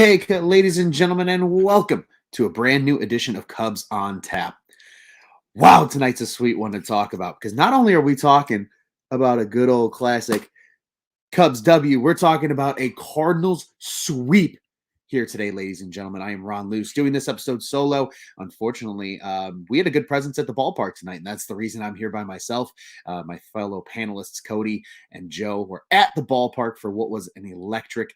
Ladies and gentlemen, and welcome to a brand new edition of Cubs on Tap. Wow, tonight's a sweet one to talk about because not only are we talking about a good old classic Cubs W, we're talking about a Cardinals sweep here today, ladies and gentlemen. I am Ron Luce doing this episode solo. Unfortunately, we had a good presence at the ballpark tonight, and that's the reason I'm here by myself. My fellow panelists, Cody and Joe, were at the ballpark for what was an electric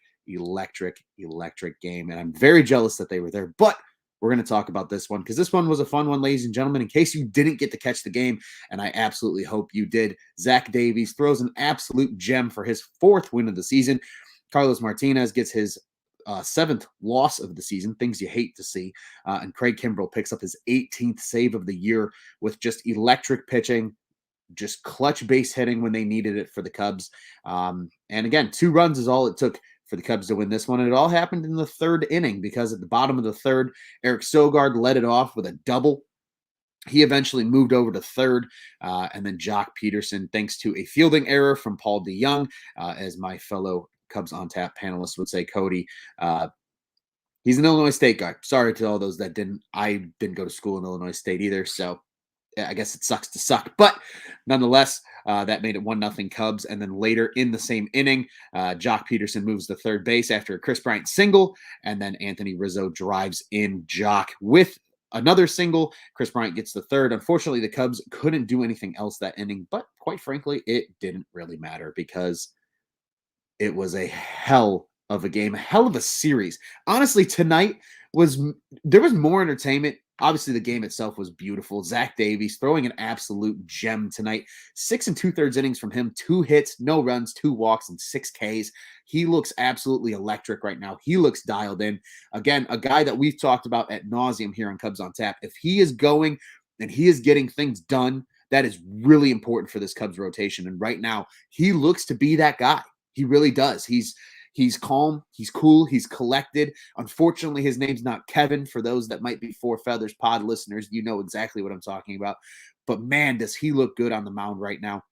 game. And I'm very jealous that they were there, but we're going to talk about this one because this one was a fun one, ladies and gentlemen. In case you didn't get to catch the game, and I absolutely hope you did, Zach Davies throws an absolute gem for his fourth win of the season. Carlos Martinez gets his seventh loss of the season, things you hate to see. And Craig Kimbrell picks up his 18th save of the year with just electric pitching, just clutch base hitting when they needed it for the Cubs. And again, 2 runs is all it took for the Cubs to win this one. And it all happened in the third inning because at the bottom of the third, Eric Sogard led it off with a double. He eventually moved over to third, and then Jock Peterson, thanks to a fielding error from Paul DeYoung, as my fellow Cubs on Tap panelists would say, Cody, he's an Illinois State guy. Sorry to all those that didn't. I didn't go to school in Illinois State either, so I guess it sucks to suck. But nonetheless, that made it 1-0 Cubs. And then later in the same inning, Jock Peterson moves to third base after a Chris Bryant single. And then Anthony Rizzo drives in Jock with another single. Chris Bryant gets the third. Unfortunately, the Cubs couldn't do anything else that inning. But quite frankly, it didn't really matter because it was a hell of a game, a hell of a series. Honestly, tonight there was more entertainment. Obviously, the game itself was beautiful. Zach Davies throwing an absolute gem tonight. 6 2/3 innings from him, 2 hits, no runs, 2 walks, and 6 Ks. He looks absolutely electric right now. He looks dialed in. Again, a guy that we've talked about ad nauseum here on Cubs on Tap. If he is going and he is getting things done, that is really important for this Cubs rotation. And right now, he looks to be that guy. He really does. He's calm, he's cool, he's collected. Unfortunately, his name's not Kevin. For those that might be Four Feathers Pod listeners, you know exactly what I'm talking about. But man, does he look good on the mound right now.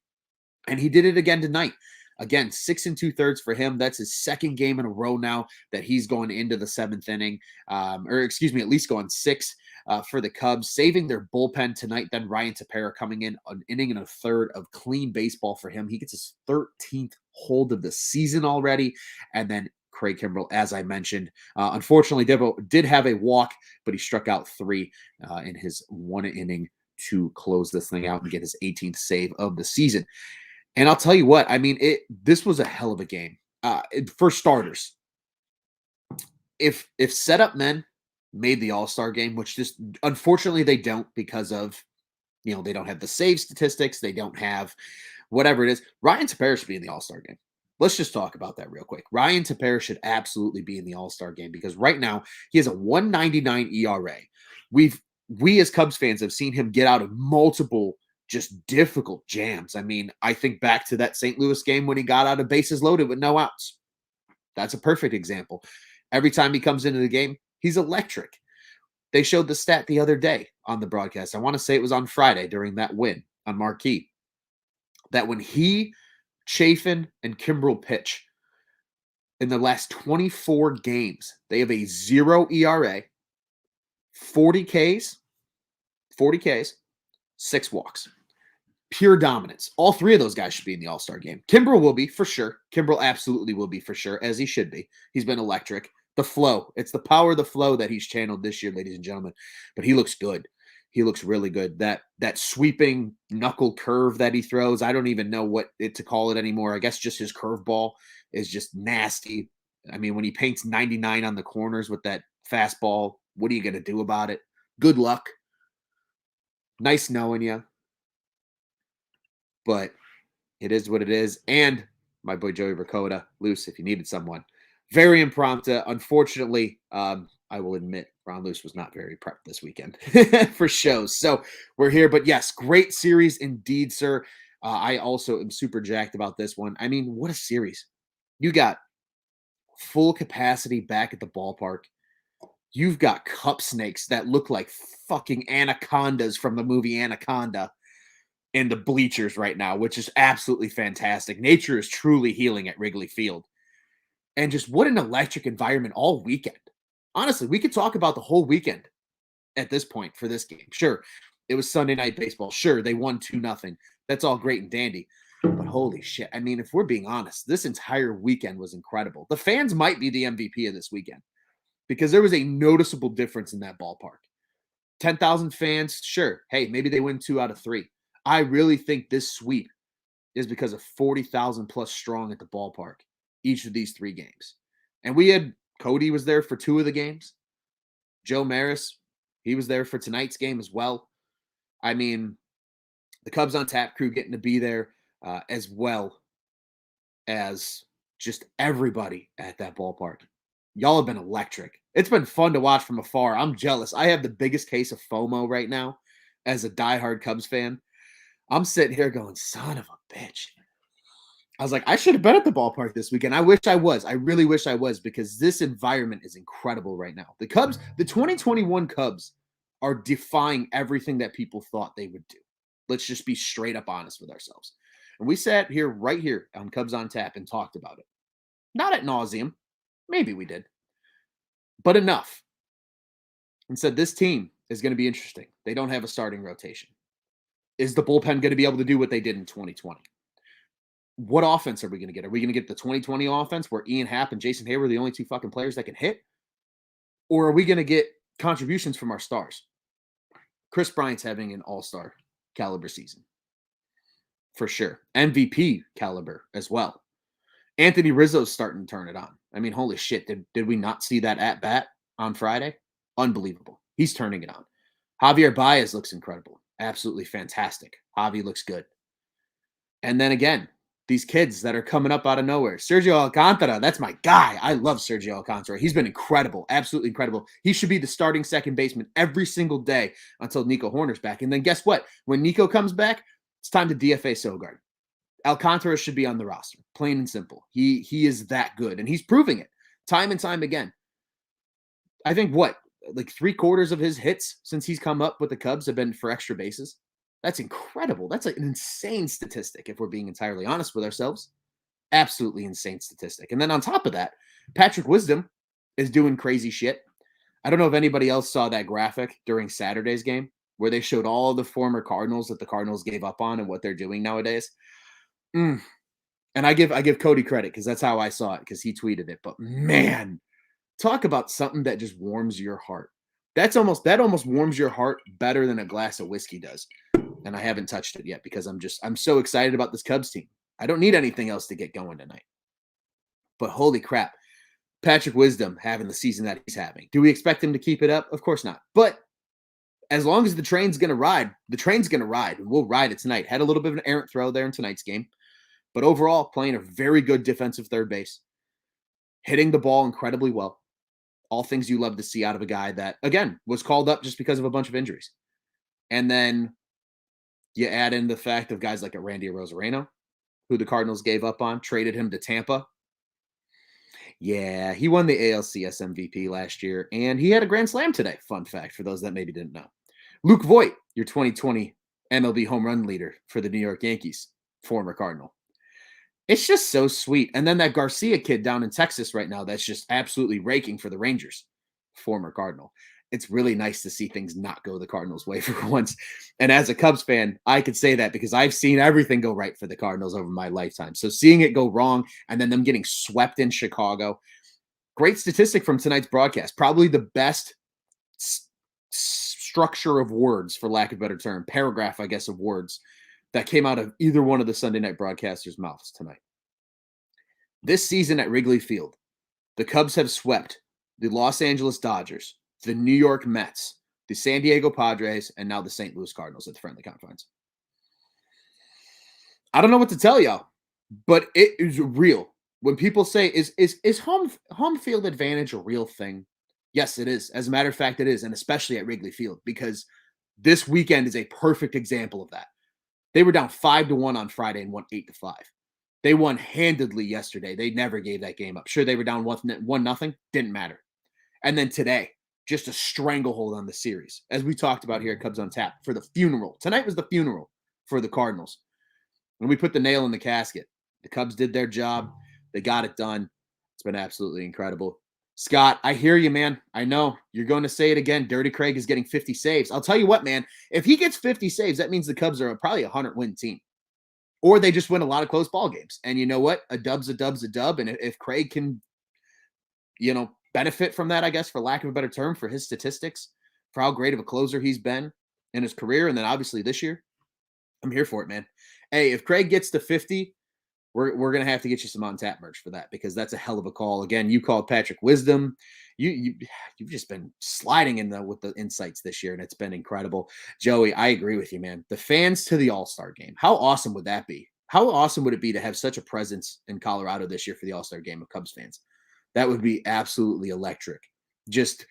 And he did it again tonight. Again, 6 2/3 for him. That's his second game in a row now that he's going into the 7th inning. At least going 6 for the Cubs, saving their bullpen tonight. Then Ryan Tepera coming in an inning and a third of clean baseball for him. He gets his 13th hold of the season already. And then Craig Kimbrell, as I mentioned, unfortunately did have a walk, but he struck out 3 in his 1 inning to close this thing out and get his 18th save of the season. And I'll tell you what, I mean, this was a hell of a game. For starters, if setup men made the All-Star game, which just unfortunately they don't because of, they don't have the save statistics, they don't have whatever it is. Ryan Tepera should be in the All-Star game. Let's just talk about that real quick. Ryan Tepera should absolutely be in the All-Star game because right now he has a 1.99 ERA. We as Cubs fans have seen him get out of multiple just difficult jams. I mean, I think back to that St. Louis game when he got out of bases loaded with no outs. That's a perfect example. Every time he comes into the game, he's electric. They showed the stat the other day on the broadcast. I want to say it was on Friday during that win on Marquee, that when he, Chafin, and Kimbrell pitch in the last 24 games, they have a 0 ERA, 40 Ks, 6 walks. Pure dominance. All 3 of those guys should be in the All-Star game. Kimbrell will be, for sure. Kimbrell absolutely will be, for sure, as he should be. He's been electric. The flow. It's the power of the flow that he's channeled this year, ladies and gentlemen. But he looks good. He looks really good. That sweeping knuckle curve that he throws, I don't even know what to call it anymore. I guess just his curveball is just nasty. I mean, when he paints 99 on the corners with that fastball, what are you going to do about it? Good luck. Nice knowing you. But it is what it is. And my boy Joey Ricotta, Luce, if you needed someone. Very impromptu. Unfortunately, I will admit, Ron Luce was not very prepped this weekend for shows. So we're here. But yes, great series indeed, sir. I also am super jacked about this one. I mean, what a series. You got full capacity back at the ballpark. You've got cup snakes that look like fucking anacondas from the movie Anaconda in the bleachers right now, which is absolutely fantastic. Nature is truly healing at Wrigley Field. And just what an electric environment all weekend. honestly, we could talk about the whole weekend at this point for this game. Sure, it was Sunday Night Baseball. Sure, they won 2-0. That's all great and dandy. But holy shit. I mean, if we're being honest, this entire weekend was incredible. The fans might be the MVP of this weekend because there was a noticeable difference in that ballpark. 10,000 fans, sure. Hey, maybe they win 2 out of 3. I really think this sweep is because of 40,000 plus strong at the ballpark each of these 3 games. And we had Cody was there for 2 of the games. Joe Maris, he was there for tonight's game as well. I mean, the Cubs on Tap crew getting to be there as well as just everybody at that ballpark. Y'all have been electric. It's been fun to watch from afar. I'm jealous. I have the biggest case of FOMO right now as a diehard Cubs fan. I'm sitting here going, son of a bitch. I was like, I should have been at the ballpark this weekend. I wish I was. I really wish I was because this environment is incredible right now. The Cubs, the 2021 Cubs are defying everything that people thought they would do. Let's just be straight up honest with ourselves. And we sat here right here on Cubs on Tap and talked about it. Not at nauseum. Maybe we did. But enough. And said this team is going to be interesting. They don't have a starting rotation. Is the bullpen going to be able to do what they did in 2020? What offense are we going to get? Are we going to get the 2020 offense where Ian Happ and Jason Hayward are the only 2 fucking players that can hit? Or are we going to get contributions from our stars? Chris Bryant's having an all-star caliber season. For sure. MVP caliber as well. Anthony Rizzo's starting to turn it on. I mean, holy shit. Did we not see that at bat on Friday? Unbelievable. He's turning it on. Javier Baez looks incredible. Absolutely fantastic. Javi looks good. And then again, these kids that are coming up out of nowhere. Sergio Alcantara, that's my guy. I love Sergio Alcantara. He's been incredible, absolutely incredible. He should be the starting second baseman every single day until Nico Horner's back. And then guess what? When Nico comes back, it's time to DFA Sogard. Alcantara should be on the roster, plain and simple. He is that good, and he's proving it time and time again. I think like 3/4 of his hits since he's come up with the Cubs have been for extra bases. That's incredible. That's an insane statistic, if we're being entirely honest with ourselves. Absolutely insane statistic. And then on top of that, Patrick Wisdom is doing crazy shit. I don't know if anybody else saw that graphic during Saturday's game where they showed all the former Cardinals that the Cardinals gave up on and what they're doing nowadays. And I give Cody credit because that's how I saw it because he tweeted it. But man, talk about something that just warms your heart. That almost warms your heart better than a glass of whiskey does. And I haven't touched it yet because I'm so excited about this Cubs team. I don't need anything else to get going tonight. But holy crap, Patrick Wisdom having the season that he's having. Do we expect him to keep it up? Of course not. But as long as the train's going to ride, and we'll ride it tonight. Had a little bit of an errant throw there in tonight's game. But overall, playing a very good defensive third base. Hitting the ball incredibly well. All things you love to see out of a guy that, again, was called up just because of a bunch of injuries. And then you add in the fact of guys like a Randy Arozarena, who the Cardinals gave up on, traded him to Tampa. Yeah, he won the ALCS MVP last year, and he had a grand slam today. Fun fact for those that maybe didn't know. Luke Voit, your 2020 MLB home run leader for the New York Yankees, former Cardinal. It's just so sweet. And then that Garcia kid down in Texas right now that's just absolutely raking for the Rangers, former Cardinal. It's really nice to see things not go the Cardinals' way for once. And as a Cubs fan, I could say that because I've seen everything go right for the Cardinals over my lifetime. So seeing it go wrong and then them getting swept in Chicago, great statistic from tonight's broadcast. Probably the best structure of words, for lack of a better term, paragraph, I guess, of words that came out of either one of the Sunday night broadcasters' mouths tonight. This season at Wrigley Field, the Cubs have swept the Los Angeles Dodgers, the New York Mets, the San Diego Padres, and now the St. Louis Cardinals at the friendly confines. I don't know what to tell y'all, but it is real. When people say, is home field advantage a real thing? Yes, it is. As a matter of fact, it is, and especially at Wrigley Field, because this weekend is a perfect example of that. They were down 5-1 on Friday and won 8-5. They won handedly yesterday. They never gave that game up. Sure, they were down 1-0. Didn't matter. And then today, just a stranglehold on the series. As we talked about here at Cubs on Tap, for the funeral. Tonight was the funeral for the Cardinals. And we put the nail in the casket. The Cubs did their job. They got it done. It's been absolutely incredible. Scott, I hear you, man. I know you're going to say it again. Dirty Craig is getting 50 saves. I'll tell you what, man. If he gets 50 saves, that means the Cubs are probably a 100-win team. Or they just win a lot of close ball games. And you know what? A dub's a dub's a dub. And if Craig can, benefit from that, I guess, for lack of a better term, for his statistics, for how great of a closer he's been in his career, and then obviously this year, I'm here for it, man. Hey, if Craig gets to 50, we're gonna have to get you some on tap merch for that, because that's a hell of a call. Again, you called Patrick Wisdom. You've just been sliding with the insights this year, and it's been incredible. Joey, I agree with you, man. The fans to the All-Star game. How awesome would that be? How awesome would it be to have such a presence in Colorado this year for the All-Star game of Cubs fans? That would be absolutely electric. Just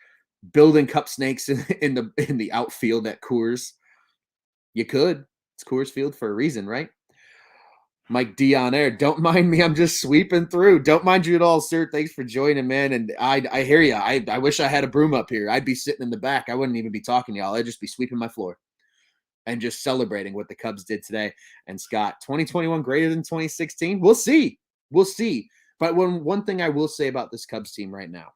building cup snakes in the outfield at Coors. You could. It's Coors Field for a reason, right? Mike D on air. Don't mind me. I'm just sweeping through. Don't mind you at all, sir. Thanks for joining, man. And I hear you. I wish I had a broom up here. I'd be sitting in the back. I wouldn't even be talking to y'all. I'd just be sweeping my floor and just celebrating what the Cubs did today. And Scott, 2021 greater than 2016? We'll see. We'll see. But one thing I will say about this Cubs team right now,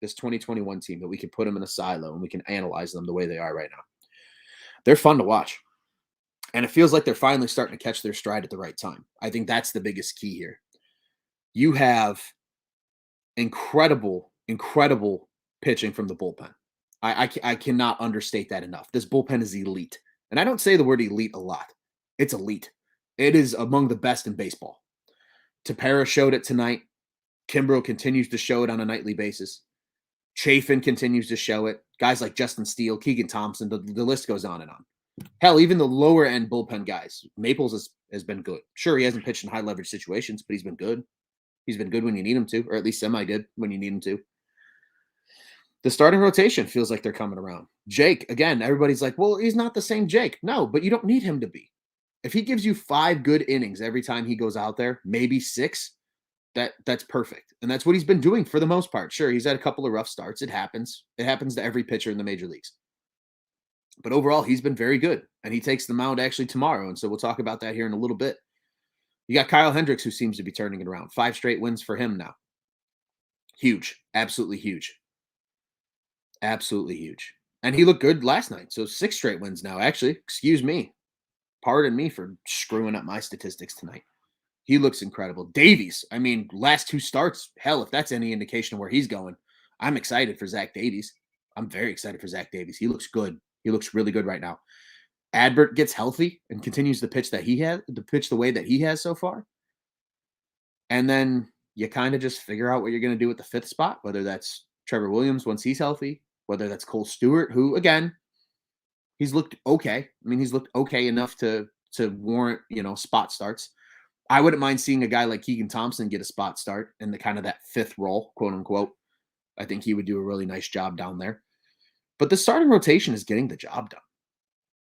this 2021 team, that we can put them in a silo and we can analyze them the way they are right now. They're fun to watch. And it feels like they're finally starting to catch their stride at the right time. I think that's the biggest key here. You have incredible, incredible pitching from the bullpen. I cannot understate that enough. This bullpen is elite. And I don't say the word elite a lot. It's elite. It is among the best in baseball. Tepera showed it tonight. Kimbrel continues to show it on a nightly basis. Chafin continues to show it. Guys like Justin Steele, Keegan Thompson, the list goes on and on. Hell, even the lower end bullpen guys. Maples has been good. Sure, he hasn't pitched in high leverage situations, but he's been good. He's been good when you need him to, or at least semi-good when you need him to. The starting rotation feels like they're coming around. Jake, again, everybody's like, well, he's not the same Jake. No, but you don't need him to be. If he gives you 5 good innings every time he goes out there, maybe 6, that's perfect. And that's what he's been doing for the most part. Sure, he's had a couple of rough starts. It happens. It happens to every pitcher in the major leagues. But overall, he's been very good. And he takes the mound actually tomorrow. And so we'll talk about that here in a little bit. You got Kyle Hendricks, who seems to be turning it around. 5 straight wins for him now. Huge. Absolutely huge. Absolutely huge. And he looked good last night. So 6 straight wins now. Actually, excuse me. Pardon me for screwing up my statistics tonight. He looks incredible. Davies, I mean, last 2 starts, hell, if that's any indication of where he's going, I'm excited for Zach Davies. I'm very excited for Zach Davies. He looks good. He looks really good right now. Adbert gets healthy and continues to pitch the way that he has so far. And then you kind of just figure out what you're going to do with the 5th spot, whether that's Trevor Williams once he's healthy, whether that's Cole Stewart, who, again, he's looked okay. I mean, he's looked okay enough to warrant, spot starts. I wouldn't mind seeing a guy like Keegan Thompson get a spot start in the kind of that 5th role, quote unquote. I think he would do a really nice job down there. But the starting rotation is getting the job done.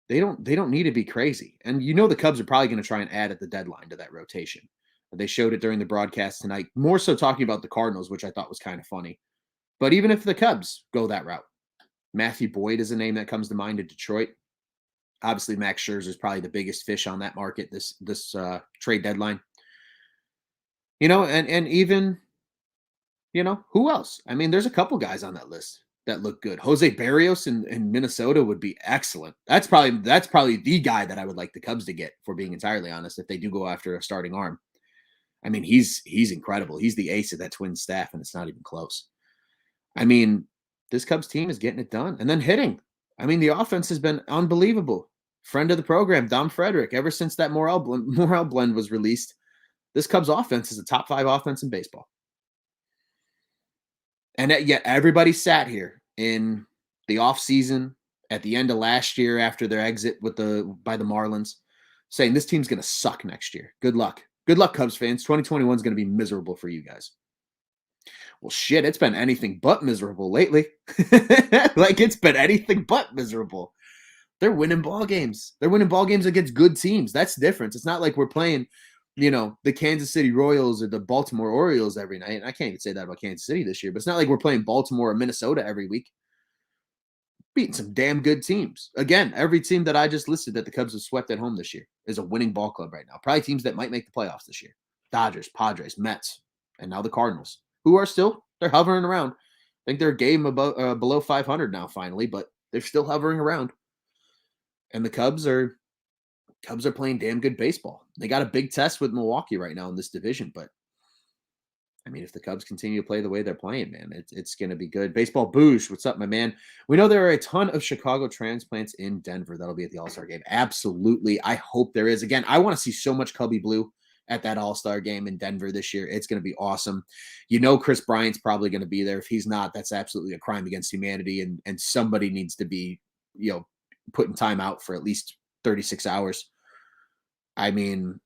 They don't need to be crazy. And the Cubs are probably going to try and add at the deadline to that rotation. They showed it during the broadcast tonight, more so talking about the Cardinals, which I thought was kind of funny. But even if the Cubs go that route, Matthew Boyd is a name that comes to mind in Detroit. Obviously, Max Scherzer is probably the biggest fish on that market this trade deadline. And even, who else? I mean, there's a couple guys on that list that look good. Jose Barrios in Minnesota would be excellent. That's probably the guy that I would like the Cubs to get, for being entirely honest, if they do go after a starting arm. I mean, he's incredible. He's the ace of that Twins staff, and it's not even close. I mean, this Cubs team is getting it done. And then hitting. I mean, the offense has been unbelievable. Friend of the program, Dom Frederick, ever since that Morel blend was released, this Cubs offense is a top 5 offense in baseball. And yet everybody sat here in the offseason at the end of last year after their exit by the Marlins saying this team's going to suck next year. Good luck. Good luck, Cubs fans. 2021 is going to be miserable for you guys. Well, shit, it's been anything but miserable lately. Like, it's been anything but miserable. They're winning ball games. They're winning ball games against good teams. That's the difference. It's not like we're playing, the Kansas City Royals or the Baltimore Orioles every night. And I can't even say that about Kansas City this year, but it's not like we're playing Baltimore or Minnesota every week. Beating some damn good teams. Again, every team that I just listed that the Cubs have swept at home this year is a winning ball club right now. Probably teams that might make the playoffs this year. Dodgers, Padres, Mets, and now the Cardinals, who are they're hovering around. think they're a game above below 500 now finally, but they're still hovering around. And the Cubs are playing damn good baseball. They got a big test with Milwaukee right now in this division, but I mean, if the Cubs continue to play the way they're playing, man, it's going to be good. Baseball Boosh, what's up, my man? We know there are a ton of Chicago transplants in Denver that'll be at the All-Star game. Absolutely. I hope there is. Again, I want to see so much Cubby Blue at that All-Star game in Denver this year. It's going to be awesome. You know, Chris Bryant's probably going to be there. If he's not, that's absolutely a crime against humanity, and somebody needs to be, put in time out for at least 36 hours. I mean,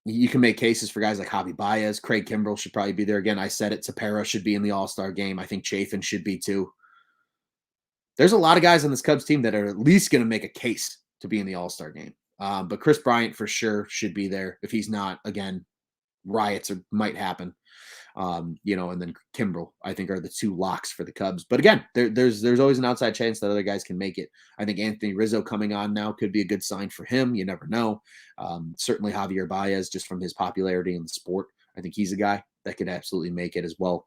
you can make cases for guys like Javi Baez. Craig Kimbrell should probably be there again. I said it. Tapera should be in the All-Star game. I think Chafin should be too. There's a lot of guys on this Cubs team that are at least going to make a case to be in the All-Star game. But Chris Bryant for sure should be there. If he's not, again, riots might happen. And then Kimbrell, I think, are the two locks for the Cubs. But again, there's always an outside chance that other guys can make it. I think Anthony Rizzo coming on now could be a good sign for him. You never know. Certainly Javier Baez, just from his popularity in the sport, I think he's a guy that could absolutely make it as well.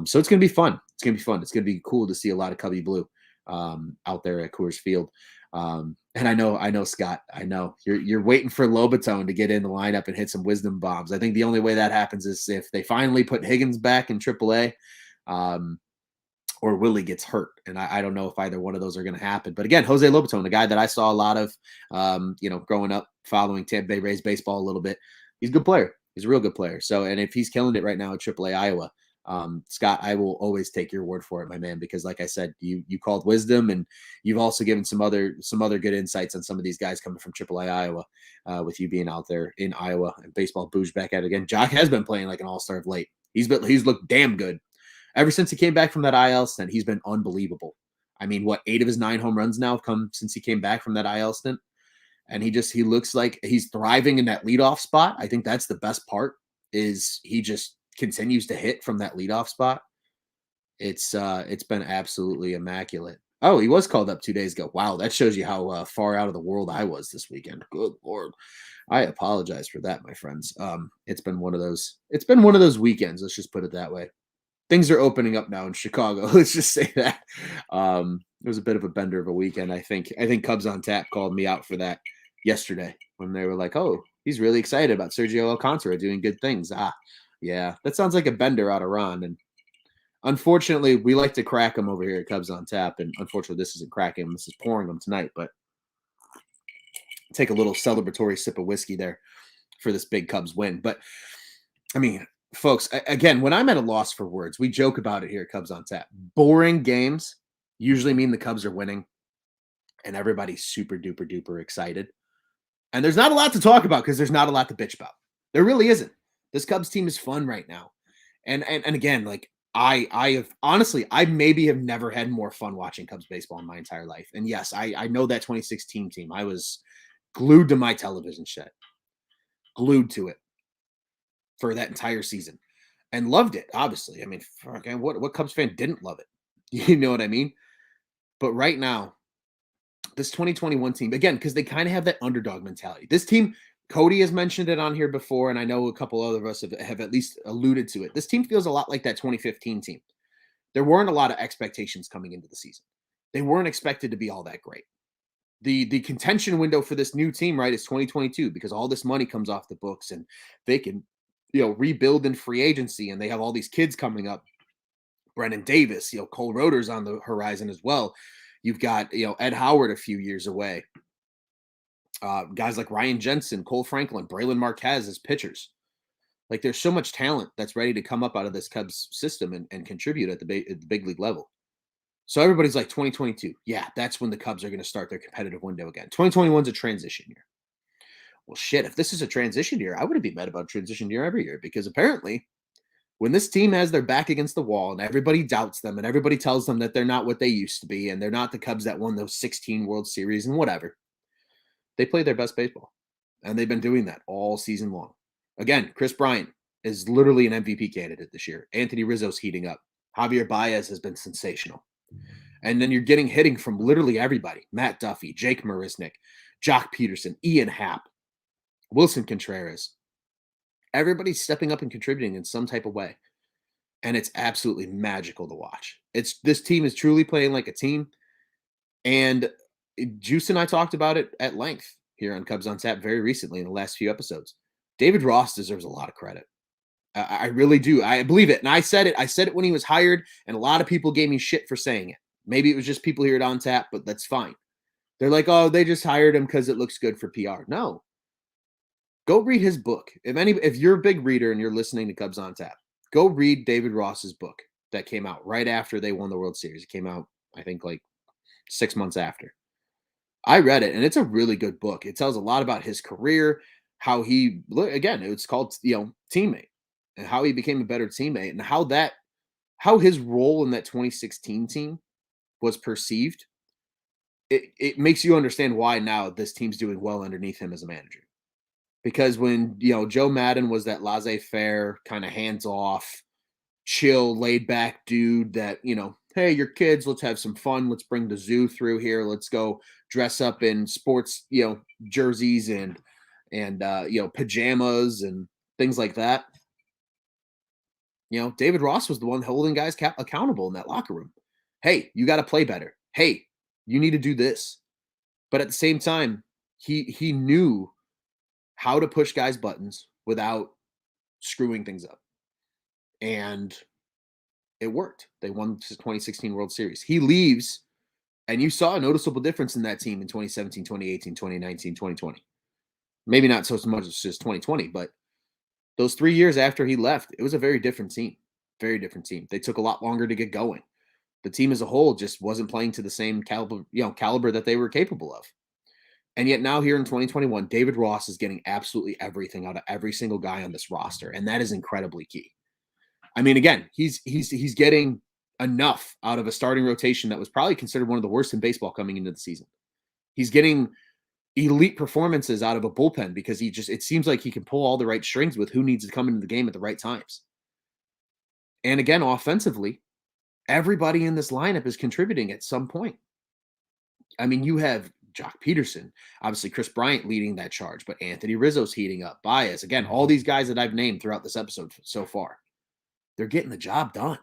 So it's going to be fun. It's going to be fun. It's going to be cool to see a lot of Cubby Blue out there at Coors Field. And I know, Scott, I know you're waiting for Lobaton to get in the lineup and hit some wisdom bombs. I think the only way that happens is if they finally put Higgins back in AAA, or Willie gets hurt. And I don't know if either one of those are going to happen. But again, Jose Lobaton, a guy that I saw a lot of, growing up, following Tampa Bay Rays baseball a little bit. He's a good player. He's a real good player. So, and if he's killing it right now at AAA Iowa, Scott, I will always take your word for it, my man, because like I said, you called wisdom, and you've also given some other good insights on some of these guys coming from AAA Iowa, with you being out there in Iowa. And Baseball Boosh back at it again. Jock has been playing like an all-star of late. He's looked damn good. Ever since he came back from that IL stint, he's been unbelievable. I mean, 8 of his 9 home runs now have come since he came back from that IL stint. And he looks like he's thriving in that leadoff spot. I think that's the best part, is he just continues to hit from that leadoff spot. It's been absolutely immaculate. Oh, he was called up 2 days ago. Wow, that shows you how far out of the world I was this weekend. Good Lord. I apologize for that, my friends. It's been one of those weekends. Let's just put it that way. Things are opening up now in Chicago. Let's just say that. It was a bit of a bender of a weekend. I think Cubs on Tap called me out for that yesterday when they were like, "Oh, he's really excited about Sergio Alcantara doing good things." Yeah, that sounds like a bender out of Ron. And unfortunately, we like to crack them over here at Cubs on Tap. And unfortunately, this isn't cracking them. This is pouring them tonight. But take a little celebratory sip of whiskey there for this big Cubs win. But I mean, folks, again, when I'm at a loss for words, we joke about it here at Cubs on Tap. Boring games usually mean the Cubs are winning, and everybody's super duper duper excited. And there's not a lot to talk about because there's not a lot to bitch about. There really isn't. This Cubs team is fun right now. And again, like I have honestly, I maybe have never had more fun watching Cubs baseball in my entire life. And yes, I know that 2016 team. I was glued to my television set, glued to it for that entire season, and loved it. Obviously, I mean, what Cubs fan didn't love it? You know what I mean? But right now, this 2021 team, again, because they kind of have that underdog mentality. This team, Cody has mentioned it on here before, and I know a couple other of us have at least alluded to it. This team feels a lot like that 2015 team. There weren't a lot of expectations coming into the season. They weren't expected to be all that great. The contention window for this new team, right, is 2022, because all this money comes off the books and they can, rebuild in free agency, and they have all these kids coming up. Brennan Davis, Cole Roeder's on the horizon as well. You've got, Ed Howard a few years away. Guys like Ryan Jensen, Cole Franklin, Braylon Marquez as pitchers. Like, there's so much talent that's ready to come up out of this Cubs system and contribute at the big league level. So everybody's like, 2022. Yeah, that's when the Cubs are going to start their competitive window again. 2021 is a transition year. Well, shit, if this is a transition year, I wouldn't be mad about transition year every year, because apparently when this team has their back against the wall and everybody doubts them and everybody tells them that they're not what they used to be and they're not the Cubs that won those 16 World Series and whatever, they play their best baseball. And they've been doing that all season long. Again, Chris Bryant is literally an MVP candidate this year. Anthony Rizzo's heating up. Javier Baez has been sensational. And then you're getting hitting from literally everybody. Matt Duffy, Jake Marisnick, Jock Peterson, Ian Happ, Wilson Contreras. Everybody's stepping up and contributing in some type of way. and it's absolutely magical to watch. This team is truly playing like a team, and Juice and I talked about it at length here on Cubs on Tap very recently in the last few episodes. David Ross deserves a lot of credit. I really do. I believe it. And I said it. I said it when he was hired, and a lot of people gave me shit for saying it. Maybe it was just people here at On Tap, but that's fine. They're like, oh, they just hired him because it looks good for PR. No. Go read his book. If you're a big reader and you're listening to Cubs on Tap, go read David Ross's book that came out right after they won the World Series. It came out, I think, like 6 months after. I read it, and it's a really good book. It tells a lot about his career, how he, again, it's called, teammate, and how he became a better teammate, and how his role in that 2016 team was perceived. It makes you understand why now this team's doing well underneath him as a manager. Because when, Joe Madden was that laissez-faire, kind of hands-off, chill, laid-back dude that, hey, your kids, let's have some fun. Let's bring the zoo through here. Let's go dress up in sports, jerseys and pajamas and things like that. David Ross was the one holding guys accountable in that locker room. Hey, you got to play better. Hey, you need to do this. But at the same time, he knew how to push guys' buttons without screwing things up. And it worked. They won the 2016 World Series. He leaves, and you saw a noticeable difference in that team in 2017, 2018, 2019, 2020. Maybe not so much as just 2020, but those 3 years after he left, it was a very different team. Very different team. They took a lot longer to get going. The team as a whole just wasn't playing to the same caliber that they were capable of. And yet now here in 2021, David Ross is getting absolutely everything out of every single guy on this roster, and that is incredibly key. I mean, again, he's getting enough out of a starting rotation that was probably considered one of the worst in baseball coming into the season. He's getting elite performances out of a bullpen because it seems like he can pull all the right strings with who needs to come into the game at the right times. And again, offensively, everybody in this lineup is contributing at some point. I mean, you have Jock Peterson, obviously Chris Bryant leading that charge, but Anthony Rizzo's heating up. Baez, again, all these guys that I've named throughout this episode so far, they're getting the job done.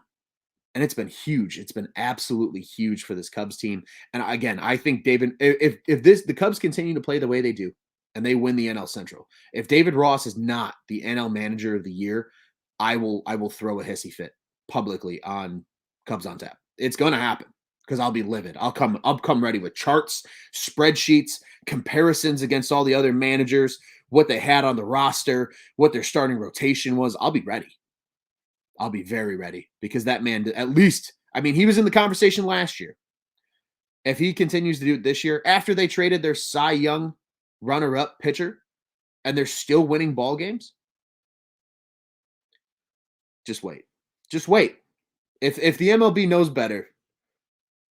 And it's been huge. It's been absolutely huge for this Cubs team. And again, I think if the Cubs continue to play the way they do and they win the NL Central, if David Ross is not the NL Manager of the Year, I will throw a hissy fit publicly on Cubs on Tap. It's going to happen because I'll be livid. I'll come ready with charts, spreadsheets, comparisons against all the other managers, what they had on the roster, what their starting rotation was. I'll be ready. I'll be very ready because that man, at least, I mean, he was in the conversation last year. If he continues to do it this year, after they traded their Cy Young runner-up pitcher and they're still winning ball games, just wait. Just wait. If the MLB knows better,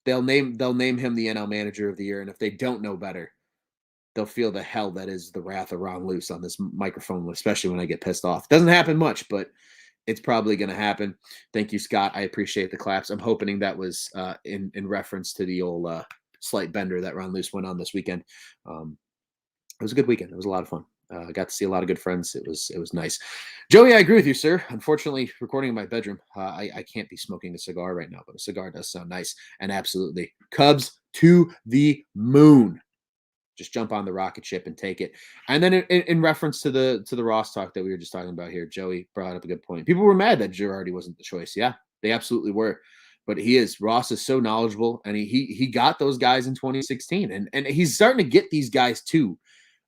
they'll name him the NL Manager of the Year, and if they don't know better, they'll feel the hell that is the wrath of Ron Luce on this microphone, especially when I get pissed off. Doesn't happen much, but it's probably going to happen. Thank you, Scott. I appreciate the claps. I'm hoping that was in reference to the old slight bender that Ron Luce went on this weekend. It was a good weekend. It was a lot of fun. I got to see a lot of good friends. It was nice. Joey, I agree with you, sir. Unfortunately, recording in my bedroom, I can't be smoking a cigar right now, but a cigar does sound nice. And absolutely, Cubs to the moon. Just jump on the rocket ship and take it. And then in reference to the Ross talk that we were just talking about here, Joey brought up a good point. People were mad that Girardi wasn't the choice. Yeah, they absolutely were. But Ross is so knowledgeable, and he got those guys in 2016. And he's starting to get these guys too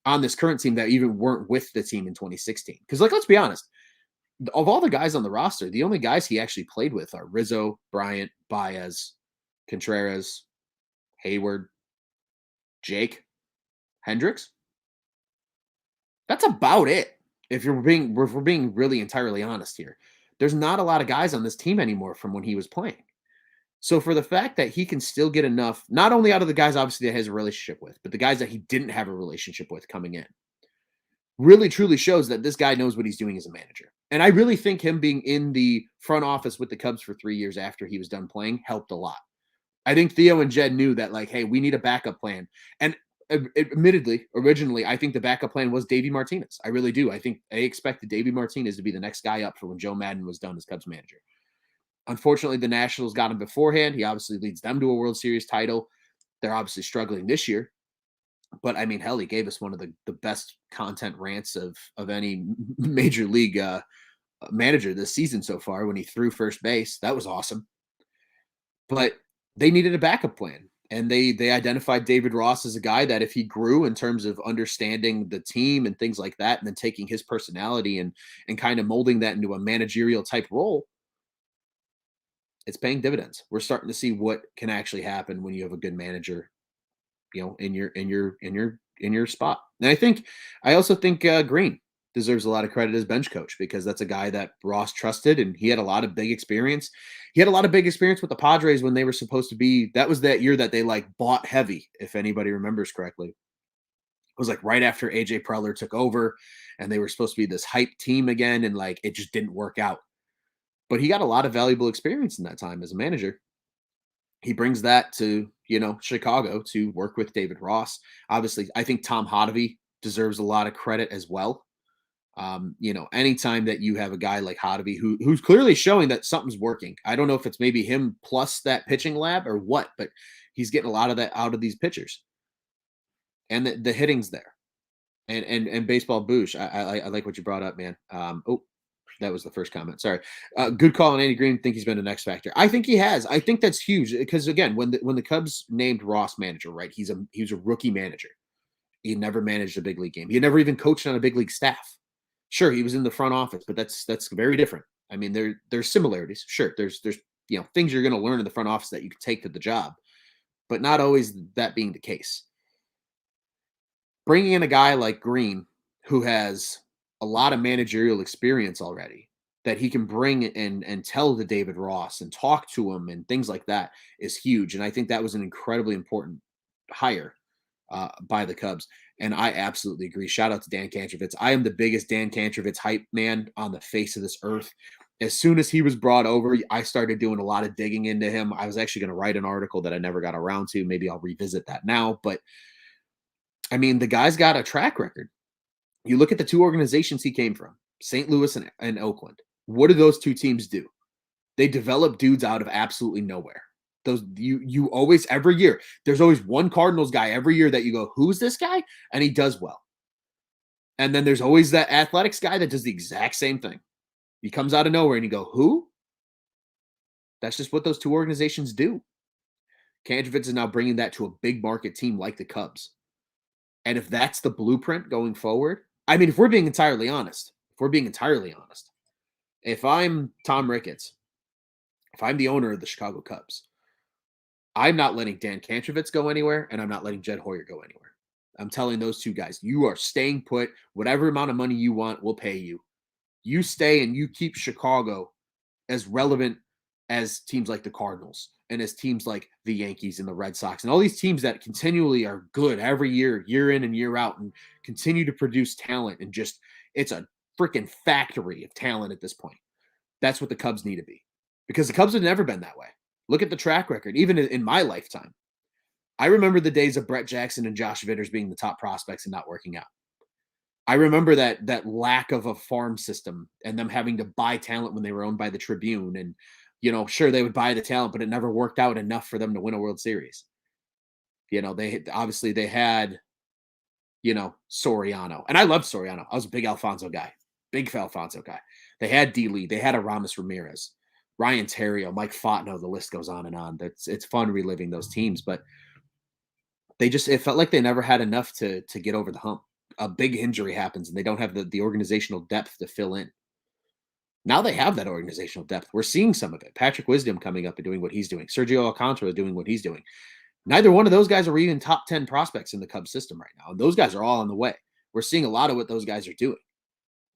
on this current team that even weren't with the team in 2016. Because let's be honest, of all the guys on the roster, the only guys he actually played with are Rizzo, Bryant, Baez, Contreras, Hayward, Jake, Hendricks. That's about it. If we're being really entirely honest here, there's not a lot of guys on this team anymore from when he was playing. So for the fact that he can still get enough, not only out of the guys obviously that he has a relationship with, but the guys that he didn't have a relationship with coming in, really truly shows that this guy knows what he's doing as a manager. And I really think him being in the front office with the Cubs for 3 years after he was done playing helped a lot. I think Theo and Jed knew that, like, hey, we need a backup plan. And admittedly, originally, I think the backup plan was Davey Martinez. I really do. I think they expected Davey Martinez to be the next guy up for when Joe Madden was done as Cubs manager. Unfortunately, the Nationals got him beforehand. He obviously leads them to a World Series title. They're obviously struggling this year. But I mean, hell, he gave us one of the best content rants of any major league manager this season so far when he threw first base. That was awesome. But they needed a backup plan. And they identified David Ross as a guy that if he grew in terms of understanding the team and things like that, and then taking his personality and kind of molding that into a managerial type role, it's paying dividends. We're starting to see what can actually happen when you have a good manager, in your spot. And I also think Green deserves a lot of credit as bench coach, because that's a guy that Ross trusted, and he had a lot of big experience. He had a lot of big experience with the Padres when they were supposed to be. That was that year that they like bought heavy, if anybody remembers correctly. It was like right after AJ Preller took over, and they were supposed to be this hype team again, and like it just didn't work out. But he got a lot of valuable experience in that time as a manager. He brings that to, Chicago to work with David Ross. Obviously, I think Tom Hotovy deserves a lot of credit as well. Anytime that you have a guy like Hotovy who's clearly showing that something's working. I don't know if it's maybe him plus that pitching lab or what, but he's getting a lot of that out of these pitchers. And the hitting's there. And baseball boosh. I like what you brought up, man. That was the first comment. Sorry. Good call on Andy Green. Think he's been an X factor. I think he has. I think that's huge because again, when the Cubs named Ross manager, right? He was a rookie manager. He never managed a big league game. He had never even coached on a big league staff. Sure, he was in the front office, but that's very different. I mean, there's similarities. Sure, there's things you're going to learn in the front office that you can take to the job, but not always that being the case. Bringing in a guy like Green, who has a lot of managerial experience already, that he can bring and tell to David Ross and talk to him and things like that is huge. And I think that was an incredibly important hire by the Cubs. And I absolutely agree. Shout out to Dan Kantrovitz. I am the biggest Dan Kantrovitz hype man on the face of this earth. As soon as he was brought over, I started doing a lot of digging into him. I was actually going to write an article that I never got around to. Maybe I'll revisit that now. But I mean, the guy's got a track record. You look at the two organizations he came from, St. Louis and Oakland. What do those two teams do? They develop dudes out of absolutely nowhere. Those you always every year. There's always one Cardinals guy every year that you go, who's this guy? And he does well. And then there's always that athletics guy that does the exact same thing. He comes out of nowhere and you go, who? That's just what those two organizations do. Kantrovitz is now bringing that to a big market team like the Cubs. And if that's the blueprint going forward, I mean, if we're being entirely honest, if I'm Tom Ricketts, if I'm the owner of the Chicago Cubs, I'm not letting Dan Kantrovitz go anywhere, and I'm not letting Jed Hoyer go anywhere. I'm telling those two guys, you are staying put. Whatever amount of money you want, we'll pay you. You stay and you keep Chicago as relevant as teams like the Cardinals and as teams like the Yankees and the Red Sox and all these teams that continually are good every year, year in and year out, and continue to produce talent. And just, it's a freaking factory of talent at this point. That's what the Cubs need to be, because the Cubs have never been that way. Look at the track record, even in my lifetime. I remember the days of Brett Jackson and Josh Vitters being the top prospects and not working out. I remember that lack of a farm system and them having to buy talent when they were owned by the Tribune. And, sure, they would buy the talent, but it never worked out enough for them to win a World Series. They had, Soriano. And I loved Soriano. I was a big Alfonso guy. They had D. Lee. They had Aramis Ramirez. Ryan Terrio, Mike Fontenot, the list goes on and on. It's fun reliving those teams, but it felt like they never had enough to get over the hump. A big injury happens and they don't have the organizational depth to fill in. Now they have that organizational depth. We're seeing some of it. Patrick Wisdom coming up and doing what he's doing. Sergio Alcantara doing what he's doing. Neither one of those guys are even top 10 prospects in the Cubs system right now. And those guys are all on the way. We're seeing a lot of what those guys are doing.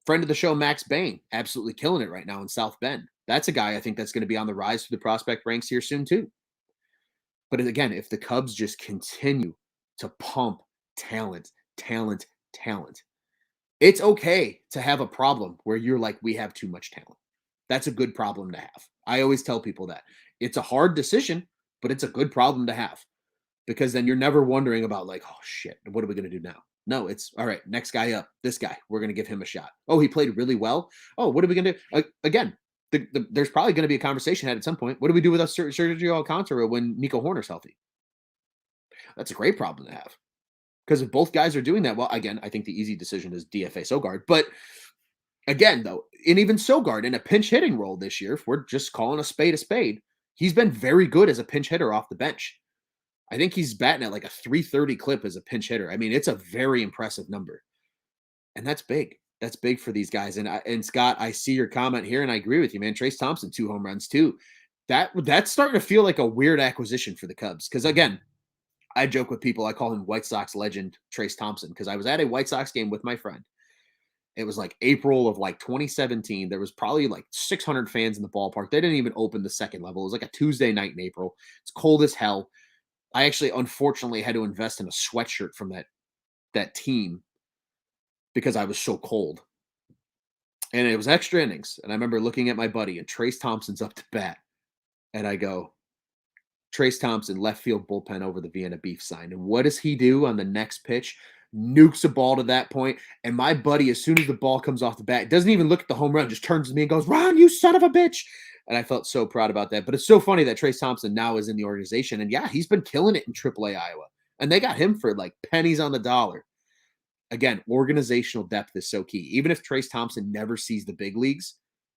Friend of the show, Max Bain, absolutely killing it right now in South Bend. That's a guy I think that's going to be on the rise through the prospect ranks here soon too. But again, if the Cubs just continue to pump talent, it's okay to have a problem where you're like, we have too much talent. That's a good problem to have. I always tell people that. It's a hard decision, but it's a good problem to have, because then you're never wondering about like, oh shit, what are we going to do now? No, it's all right. Next guy up, this guy, we're going to give him a shot. Oh, he played really well. Oh, what are we going to do? Again, there's probably going to be a conversation had at some point. What do we do with us Sergio Alcantara when Nico Horner's healthy? That's a great problem to have. Because if both guys are doing that, well, again, I think the easy decision is DFA Sogard. But again, though, and even Sogard in a pinch hitting role this year, if we're just calling a spade, he's been very good as a pinch hitter off the bench. I think he's batting at like a 330 clip as a pinch hitter. I mean, it's a very impressive number. And that's big. That's big for these guys. And Scott, I see your comment here, and I agree with you, man. Trace Thompson, 2 home runs too. That's starting to feel like a weird acquisition for the Cubs. Because again, I joke with people, I call him White Sox legend Trace Thompson, because I was at a White Sox game with my friend. It was like April of like 2017. There was probably like 600 fans in the ballpark. They didn't even open the second level. It was like a Tuesday night in April. It's cold as hell. I actually, unfortunately, had to invest in a sweatshirt from that team because I was so cold. And it was extra innings. And I remember looking at my buddy, and Trace Thompson's up to bat. And I go, Trace Thompson, left field bullpen over the Vienna Beef sign. And what does he do on the next pitch? Nukes a ball to that point. And my buddy, as soon as the ball comes off the bat, doesn't even look at the home run, just turns to me and goes, Ron, you son of a bitch. And I felt so proud about that. But it's so funny that Trace Thompson now is in the organization. And yeah, he's been killing it in AAA Iowa. And they got him for like pennies on the dollar. Again, organizational depth is so key. Even if Trace Thompson never sees the big leagues,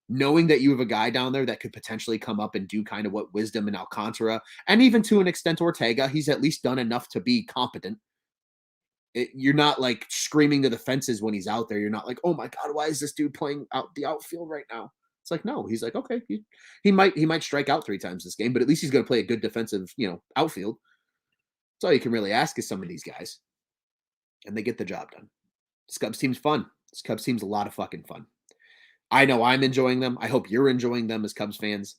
knowing that you have a guy down there that could potentially come up and do kind of what Wisdom and Alcantara, and even to an extent Ortega, he's at least done enough to be competent. You're not like screaming to the fences when he's out there. You're not like, oh my God, why is this dude playing out the outfield right now? It's like, no, he's like, okay, he might strike out 3 times this game, but at least he's going to play a good defensive, outfield. That's all you can really ask is some of these guys. And they get the job done. This Cubs team's fun. This Cubs team's a lot of fucking fun. I know I'm enjoying them. I hope you're enjoying them as Cubs fans.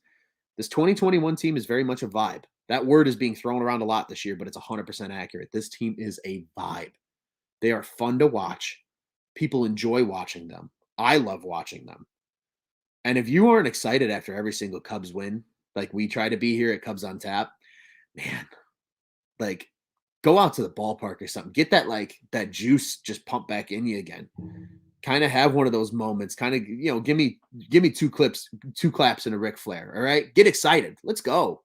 This 2021 team is very much a vibe. That word is being thrown around a lot this year, but it's 100% accurate. This team is a vibe. They are fun to watch. People enjoy watching them. I love watching them. And if you aren't excited after every single Cubs win, like we try to be here at Cubs on Tap, man, like go out to the ballpark or something. Get that juice just pumped back in you again. Kind of have one of those moments. Kind of, give me 2 claps and a Ric Flair. All right, get excited. Let's go.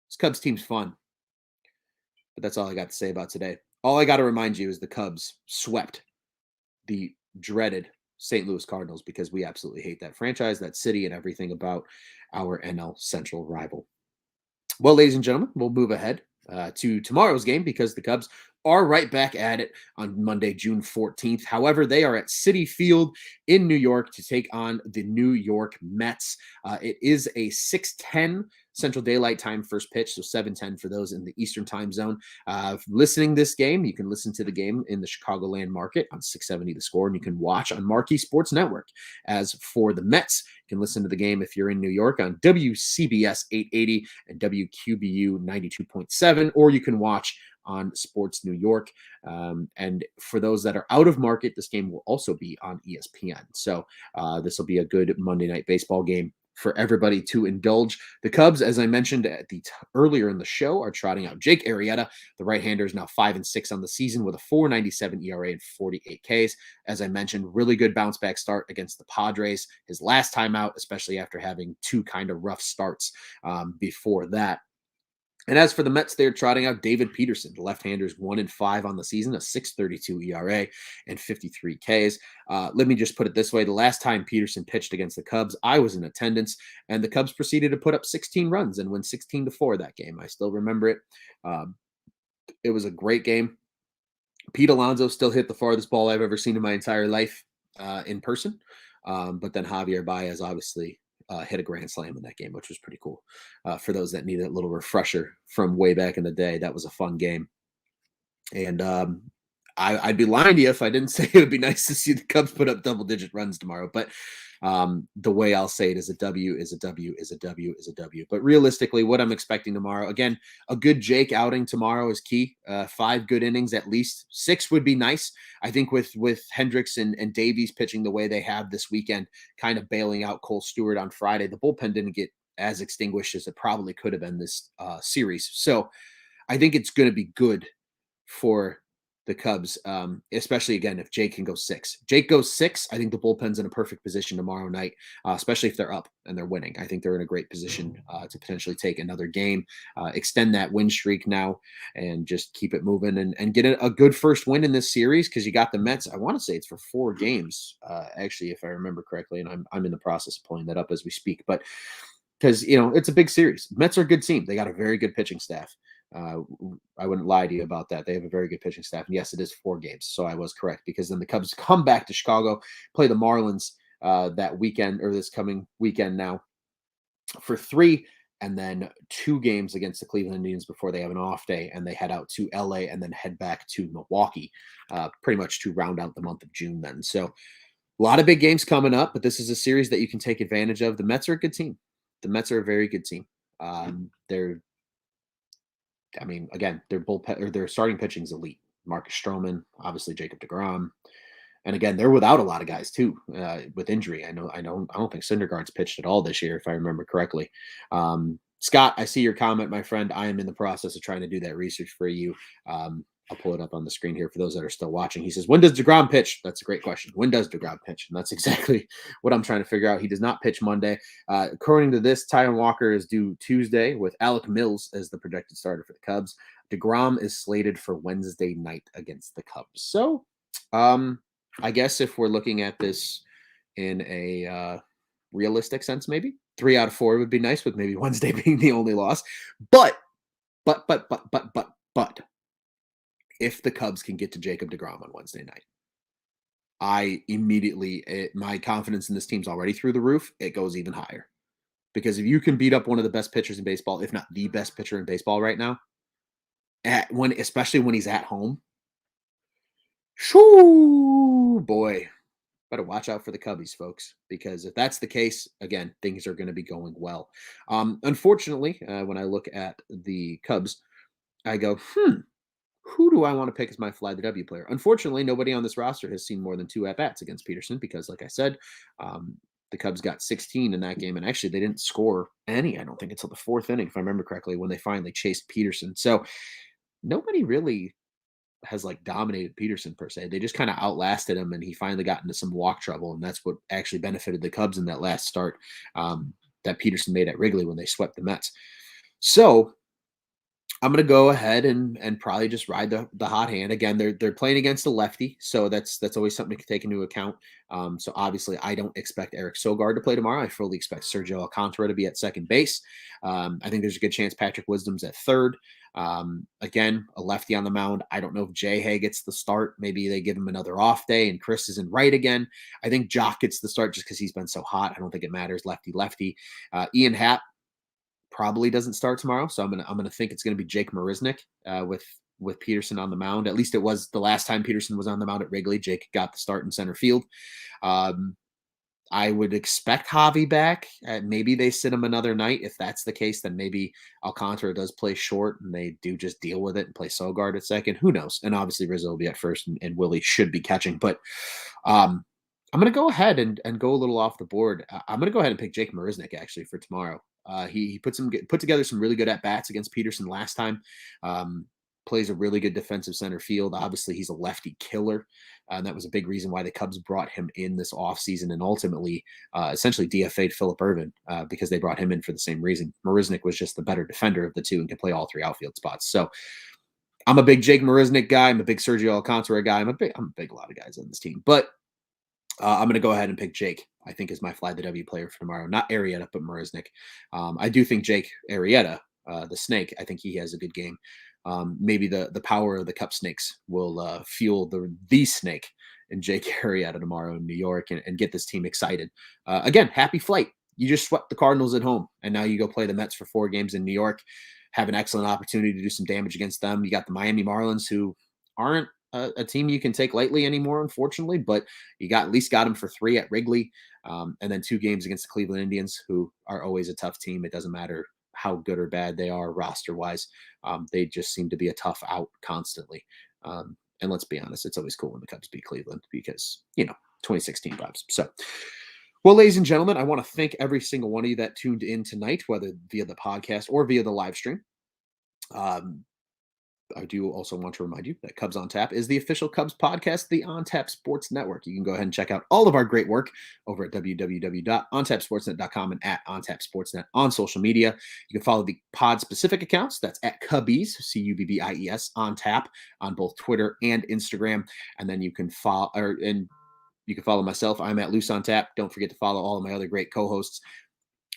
This Cubs team's fun. But that's all I got to say about today. All I got to remind you is the Cubs swept the dreaded St. Louis Cardinals because we absolutely hate that franchise, that city, and everything about our NL Central rival. Well, ladies and gentlemen, we'll move ahead to tomorrow's game because the Cubs are right back at it on Monday, June 14th. However, they are at Citi Field in New York to take on the New York Mets. It is a 6:10 Central Daylight Time first pitch, so 7:10 for those in the Eastern Time Zone. Listening this game, you can listen to the game in the Chicagoland market on 670 The Score, and you can watch on Marquee Sports Network. As for the Mets, you can listen to the game if you're in New York on WCBS 880 and WQBU 92.7, or you can watch on Sports New York. And for those that are out of market, this game will also be on ESPN. So this will be a good Monday Night Baseball game for everybody to indulge. The Cubs, as I mentioned earlier in the show, are trotting out Jake Arrieta. The right-hander is now 5-6 on the season with a 4.97 ERA and 48 Ks. As I mentioned, really good bounce-back start against the Padres. His last time out, especially after having 2 kind of rough starts before that. And as for the Mets, they're trotting out David Peterson. The left-hander's 1-5 on the season, a 6.32 ERA and 53 Ks. Let me just put it this way. The last time Peterson pitched against the Cubs, I was in attendance, and the Cubs proceeded to put up 16 runs and win 16-4 that game. I still remember it. It was a great game. Pete Alonso still hit the farthest ball I've ever seen in my entire life in person. But then Javier Baez obviously hit a grand slam in that game, which was pretty cool. For those that need a little refresher from way back in the day, that was a fun game. And I'd be lying to you if I didn't say it would be nice to see the Cubs put up double-digit runs tomorrow. But the way I'll say it is a W is a W is a W is a W. But realistically, what I'm expecting tomorrow, again, a good Jake outing tomorrow is key. 5 good innings at least. 6 would be nice. I think with Hendricks and Davies pitching the way they have this weekend, kind of bailing out Cole Stewart on Friday, the bullpen didn't get as extinguished as it probably could have been this series. So I think it's going to be good for the Cubs, especially again if Jake can go six. Jake goes six. I think the bullpen's in a perfect position tomorrow night, especially if they're up and they're winning. I think they're in a great position to potentially take another game, extend that win streak now, and just keep it moving and get a good first win in this series because you got the Mets. I want to say it's for 4 games, actually, if I remember correctly, and I'm in the process of pulling that up as we speak, but because it's a big series. Mets are a good team. They got a very good pitching staff. Uh, I wouldn't lie to you about that. They have a very good pitching staff. And yes, it is 4 games. So I was correct because then the Cubs come back to Chicago, play the Marlins that weekend or this coming weekend now for 3, and then 2 games against the Cleveland Indians before they have an off day and they head out to LA and then head back to Milwaukee pretty much to round out the month of June then. So a lot of big games coming up, but this is a series that you can take advantage of. The Mets are a good team. The Mets are a very good team. Again, their bullpen or their starting pitching is elite. Marcus Stroman, obviously Jacob deGrom, and again, they're without a lot of guys too with injury. I don't think Syndergaard's pitched at all this year, if I remember correctly. Scott, I see your comment, my friend. I am in the process of trying to do that research for you. I'll pull it up on the screen here for those that are still watching. He says, when does deGrom pitch? That's a great question. When does deGrom pitch? And that's exactly what I'm trying to figure out. He does not pitch Monday. According to this, Taijuan Walker is due Tuesday with Alec Mills as the projected starter for the Cubs. deGrom is slated for Wednesday night against the Cubs. So I guess if we're looking at this in a realistic sense, maybe 3 out of 4 would be nice, with maybe Wednesday being the only loss. But if the Cubs can get to Jacob deGrom on Wednesday night, I immediately, my confidence in this team's already through the roof. It goes even higher. Because if you can beat up one of the best pitchers in baseball, if not the best pitcher in baseball right now, especially when he's at home, shoo, boy, better watch out for the Cubbies, folks, because if that's the case, again, things are going to be going well. Unfortunately, when I look at the Cubs, I go, who do I want to pick as my fly the W player? Unfortunately, nobody on this roster has seen more than 2 at-bats against Peterson because, like I said, the Cubs got 16 in that game, and actually they didn't score any, I don't think, until the 4th inning, if I remember correctly, when they finally chased Peterson. So nobody really has dominated Peterson per se. They just kind of outlasted him, and he finally got into some walk trouble, and that's what actually benefited the Cubs in that last start that Peterson made at Wrigley when they swept the Mets. So I'm going to go ahead and probably just ride the hot hand. Again, they're playing against a lefty, so that's always something to take into account. So obviously, I don't expect Eric Sogard to play tomorrow. I fully expect Sergio Alcantara to be at second base. I think there's a good chance Patrick Wisdom's at third. Again, a lefty on the mound. I don't know if Jay Hay gets the start. Maybe they give him another off day and Chris is in right again. I think Jock gets the start just because he's been so hot. I don't think it matters. Lefty. Ian Happ probably doesn't start tomorrow, so I'm gonna think it's gonna be Jake Marisnick with Peterson on the mound. At least it was the last time Peterson was on the mound at Wrigley. Jake got the start in center field. I would expect Javi back. Maybe they sit him another night. If that's the case, then maybe Alcantara does play short and they do just deal with it and play Sogard at second. Who knows? And obviously Rizzo will be at first and Willie should be catching. But I'm going to go ahead and go a little off the board. I'm going to go ahead and pick Jake Marisnick actually for tomorrow. He put together some really good at-bats against Peterson last time. Plays a really good defensive center field. Obviously, he's a lefty killer. And that was a big reason why the Cubs brought him in this offseason and ultimately essentially DFA'd Phillip Ervin because they brought him in for the same reason. Marisnick was just the better defender of the two and could play all 3 outfield spots. So I'm a big Jake Marisnick guy. I'm a big Sergio Alcantara guy. I'm a big a lot of guys on this team. But I'm going to go ahead and pick Jake, I think, is my fly the W player for tomorrow. Not Arrieta, but Marisnick. I do think Jake Arrieta, the snake, I think he has a good game. Maybe the power of the Cup Snakes will fuel the snake in Jake Arrieta tomorrow in New York and get this team excited. Again, happy flight. You just swept the Cardinals at home, and now you go play the Mets for 4 games in New York. Have an excellent opportunity to do some damage against them. You got the Miami Marlins, who aren't a team you can take lightly anymore, unfortunately, but you at least got them for 3 at Wrigley, and then 2 games against the Cleveland Indians, who are always a tough team. It doesn't matter how good or bad they are roster-wise. They just seem to be a tough out constantly. And let's be honest, it's always cool when the Cubs beat Cleveland because, 2016 vibes. So, well, ladies and gentlemen, I want to thank every single one of you that tuned in tonight, whether via the podcast or via the live stream. I do also want to remind you that Cubs on Tap is the official Cubs podcast, the On Tap Sports Network. You can go ahead and check out all of our great work over at www.ontapsportsnet.com and at ontapsportsnet on social media. You can follow the pod specific accounts. That's at Cubbies, Cubbies, on tap on both Twitter and Instagram. And then you can follow, you can follow myself. I'm at Luce on Tap. Don't forget to follow all of my other great co-hosts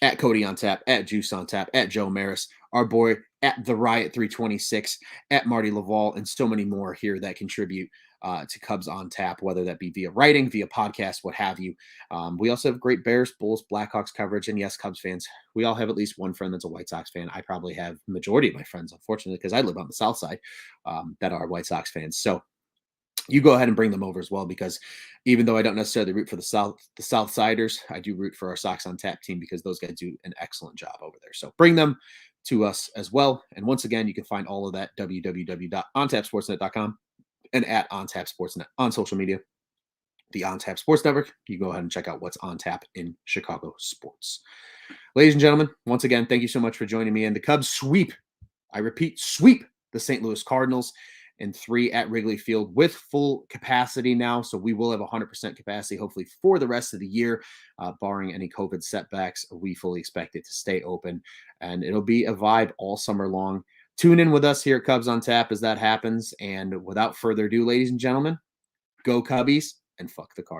at Cody on Tap, at Juice on Tap, at Joe Maris, our boy at The Riot 326, at Marty Laval, and so many more here that contribute to Cubs on Tap, whether that be via writing, via podcast, what have you. We also have great Bears, Bulls, Blackhawks coverage, and yes, Cubs fans. We all have at least one friend that's a White Sox fan. I probably have the majority of my friends, unfortunately, because I live on the South Side, that are White Sox fans. So you go ahead and bring them over as well, because even though I don't necessarily root for the South Siders, I do root for our Sox on Tap team because those guys do an excellent job over there. So bring them to us as well. And once again, you can find all of that www.ontapsportsnet.com and at ontapsportsnet on social media. The On Tap Sports Network. You go ahead and check out what's on tap in Chicago sports. Ladies and gentlemen, once again, thank you so much for joining me. And the Cubs sweep, I repeat, sweep the St. Louis Cardinals in 3 at Wrigley Field with full capacity now. So we will have 100% capacity, hopefully, for the rest of the year, barring any COVID setbacks. We fully expect it to stay open, and it'll be a vibe all summer long. Tune in with us here at Cubs on Tap as that happens. And without further ado, ladies and gentlemen, go Cubbies and fuck the Cardinals.